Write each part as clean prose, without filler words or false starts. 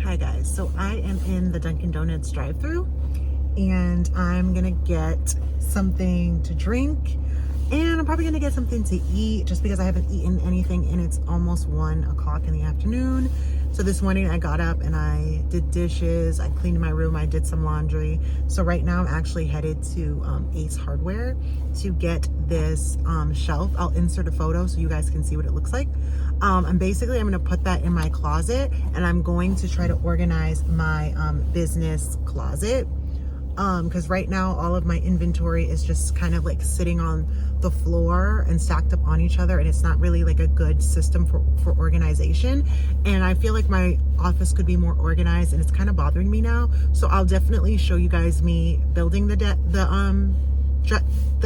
Hi guys, so I am in the Dunkin' Donuts drive-thru and I'm gonna get something to drink and I'm probably gonna get something to eat just because I haven't eaten anything and it's almost 1 o'clock in the afternoon. So this morning I got up and I did dishes, I cleaned my room, I did some laundry. So right now I'm actually headed to Ace Hardware to get this shelf. I'll insert a photo so you guys can see what it looks like. I'm gonna put that in my closet and I'm going to try to organize my business closet. Because right now all of my inventory is just kind of like sitting on the floor and stacked up on each other, and it's not really like a good system for organization, and I feel like my office could be more organized and it's kind of bothering me now. So I'll definitely show you guys me building the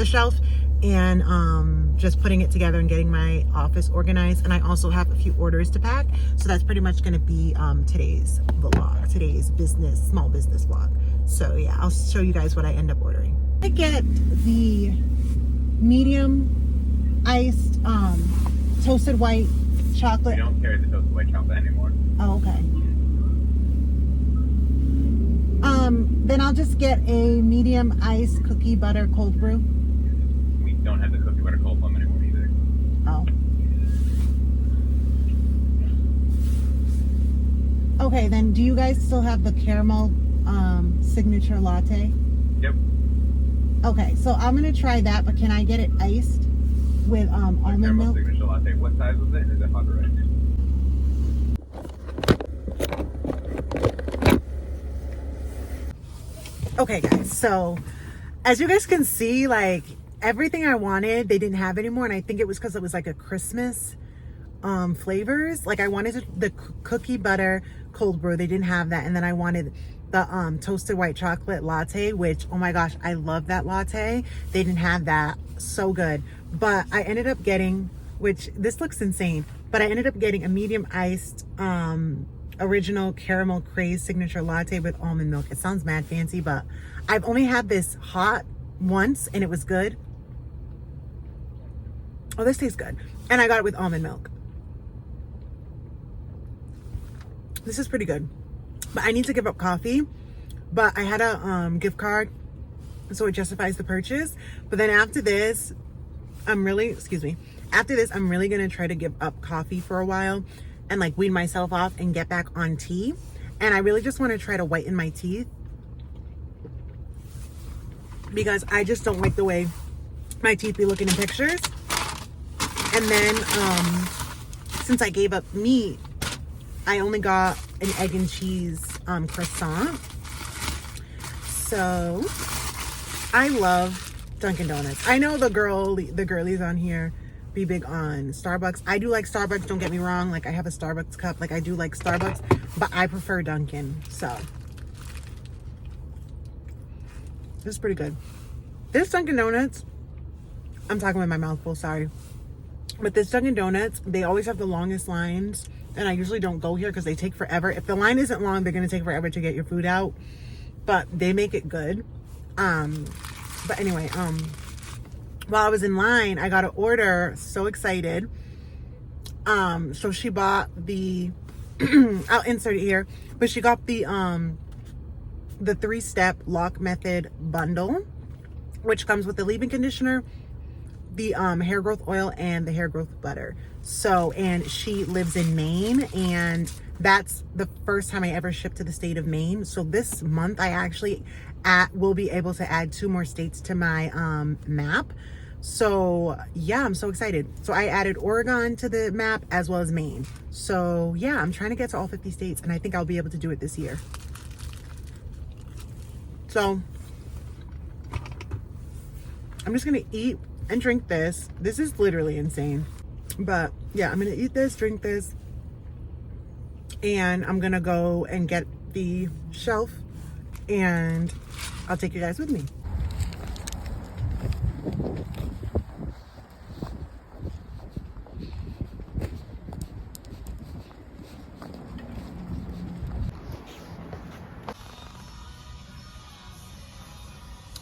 shelf and just putting it together and getting my office organized. And I also have a few orders to pack, so that's pretty much going to be today's vlog, today's small business vlog. So yeah, I'll show you guys what I end up ordering. I get the medium iced toasted white chocolate. We don't carry the toasted white chocolate anymore. Oh, okay. Then I'll just get a medium iced cookie butter cold brew. We don't have the cookie butter cold plum anymore either. Oh. Okay, then do you guys still have the caramel signature latte? Yep. Okay, so I'm gonna try that, but can I get it iced with almond Caramel milk? signature latte. What size was it? Is it hot or red? Okay guys, so as you guys can see, like everything I wanted they didn't have anymore, and I think it was because it was like a Christmas flavors. Like I wanted the cookie butter cold brew, they didn't have that, and then I wanted the toasted white chocolate latte, which, oh my gosh, I love that latte. They didn't have that. So good. But I ended up getting, which this looks insane, but I ended up getting a medium iced original caramel craze signature latte with almond milk. It sounds mad fancy, but I've only had this hot once and it was good. Oh, this tastes good. And I got it with almond milk. This is pretty good. But I need to give up coffee, but I had a gift card, so it justifies the purchase. But then after this, I'm really gonna try to give up coffee for a while and like wean myself off and get back on tea. And I really just want to try to whiten my teeth because I just don't like the way my teeth be looking in pictures. And then since I gave up meat, I only got an egg and cheese croissant. So I love Dunkin' Donuts. I know the girlies on here be big on Starbucks. I do like Starbucks, don't get me wrong. Like I have a Starbucks cup. Like I do like Starbucks, but I prefer Dunkin'. So this is pretty good. This Dunkin' Donuts, I'm talking with my mouth full, sorry. But this Dunkin' Donuts, they always have the longest lines. And I usually don't go here because they take forever. If the line isn't long, they're going to take forever to get your food out. But they make it good. But anyway, while I was in line, I got an order. So excited. So she bought the, I'll insert it here. But she got the 3-step lock method bundle, which comes with the leave-in conditioner, the hair growth oil, and the hair growth butter. So, and she lives in Maine, and that's the first time I ever shipped to the state of Maine. So this month I actually will be able to add 2 more states to my map. So yeah, I'm so excited. So I added Oregon to the map as well as Maine. So yeah, I'm trying to get to all 50 states, and I think I'll be able to do it this year. So I'm just gonna eat and drink this. This is literally insane. But yeah, I'm gonna eat this, drink this, and I'm gonna go and get the shelf, and I'll take you guys with me.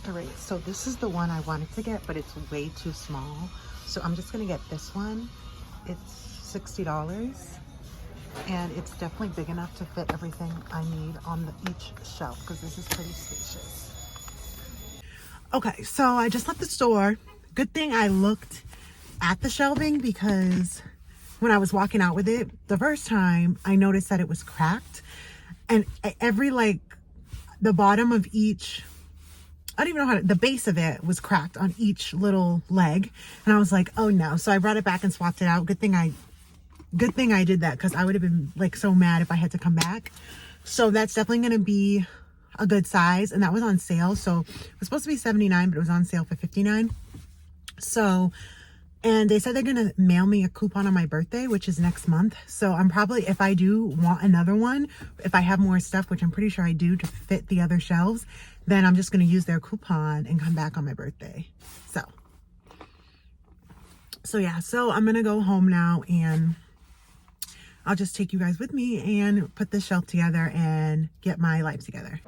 All right, so this is the one I wanted to get, but it's way too small. So I'm just gonna get this one. It's $60. and it's definitely big enough to fit everything I need on each shelf because this is pretty spacious. Okay, so I just left the store. Good thing I looked at the shelving because when I was walking out with it the first time, I noticed that it was cracked, and every the bottom of each, I don't even know the base of it was cracked on each little leg, and I was like, oh no. So I brought it back and swapped it out. Good thing I did that because I would have been so mad if I had to come back. So that's definitely going to be a good size, and that was on sale. So it was supposed to be $79, but it was on sale for $59. So, and they said they're going to mail me a coupon on my birthday, which is next month. So I'm probably, if I do want another one, if I have more stuff, which I'm pretty sure I do to fit the other shelves, then I'm just going to use their coupon and come back on my birthday. So yeah, so I'm going to go home now, and I'll just take you guys with me and put this shelf together and get my life together.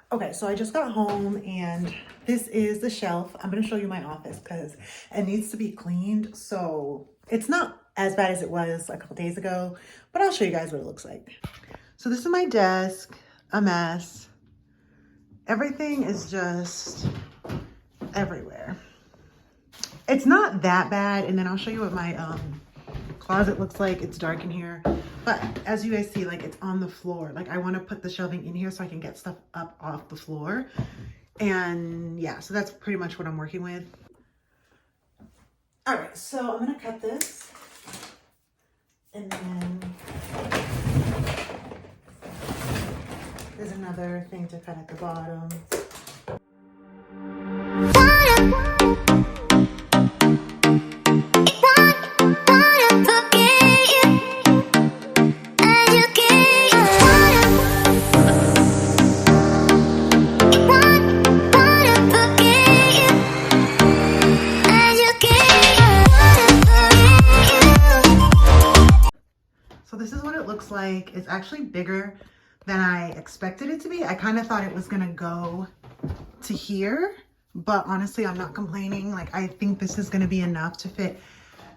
Okay, so I just got home, and this is the shelf. I'm going to show you my office because it needs to be cleaned. So it's not as bad as it was a couple days ago, but I'll show you guys what it looks like. So this is my desk, a mess. Everything is just everywhere. It's not that bad, and then I'll show you what my closet looks like. It's dark in here, but as you guys see, it's on the floor. I want to put the shelving in here so I can get stuff up off the floor. And yeah, so that's pretty much what I'm working with. All right, so I'm gonna cut this, and then there's another thing to cut at the bottom. Like, it's actually bigger than I expected it to be. I kind of thought it was gonna go to here, but honestly, I'm not complaining. I think this is gonna be enough to fit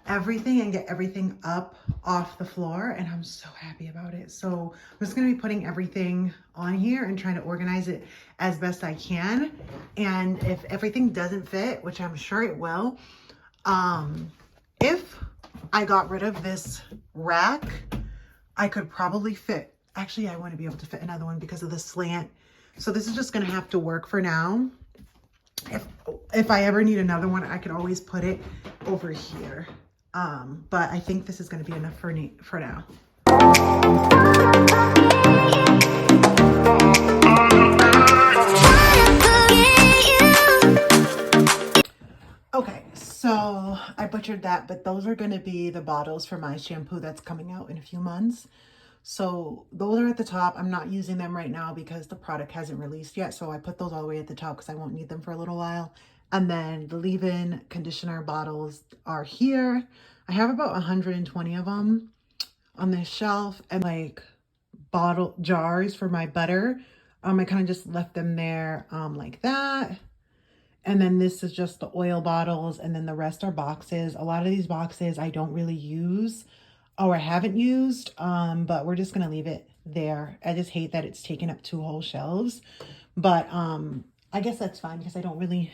everything and get everything up off the floor, and I'm so happy about it. So I'm just gonna be putting everything on here and trying to organize it as best I can. And if everything doesn't fit, which I'm sure it will, if I got rid of this rack, I could probably fit, actually I want to be able to fit another one because of the slant. So this is just going to have to work for now. If I ever need another one, I could always put it over here. But I think this is going to be enough for now. Okay, so I butchered that, but those are going to be the bottles for my shampoo that's coming out in a few months. So those are at the top. I'm not using them right now because the product hasn't released yet. So I put those all the way at the top because I won't need them for a little while. And then the leave-in conditioner bottles are here. I have about 120 of them on this shelf, and bottle jars for my butter. I kind of just left them there like that. And then this is just the oil bottles, and then the rest are boxes. A lot of these boxes I don't really use or I haven't used, but we're just going to leave it there. I just hate that it's taken up 2 whole shelves, but I guess that's fine because I don't really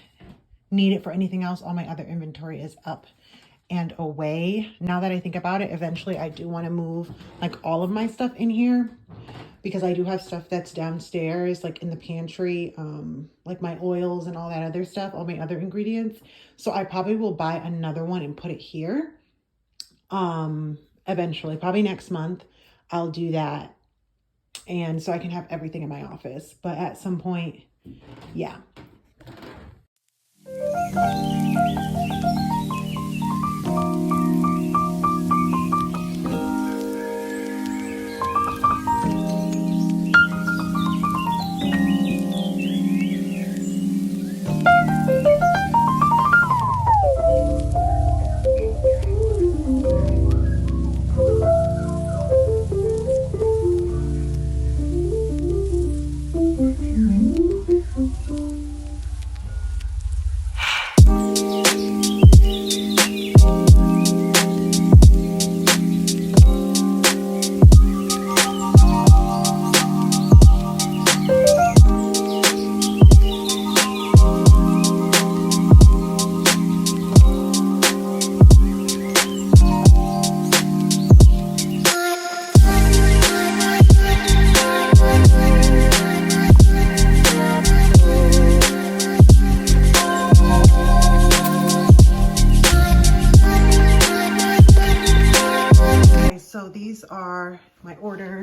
need it for anything else. All my other inventory is up and away. Now that I think about it, eventually I do want to move all of my stuff in here, because I do have stuff that's downstairs, in the pantry, my oils and all that other stuff, all my other ingredients. So I probably will buy another one and put it here. Eventually, probably next month, I'll do that. And so I can have everything in my office. But at some point, yeah.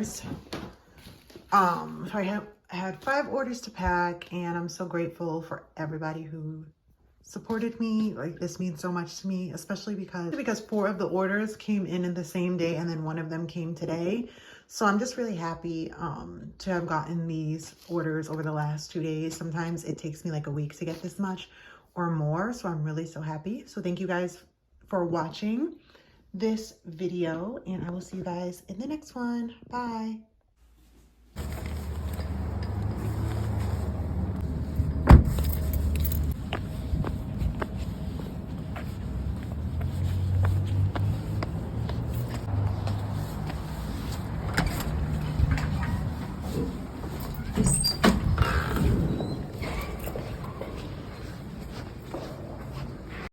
orders. So I had 5 orders to pack, and I'm so grateful for everybody who supported me. Like, this means so much to me, especially because 4 of the orders came in the same day, and then 1 of them came today. So I'm just really happy to have gotten these orders over the last 2 days. Sometimes it takes me like a week to get this much or more, so I'm really so happy. So thank you guys for watching this video, and I will see you guys in the next one. Bye.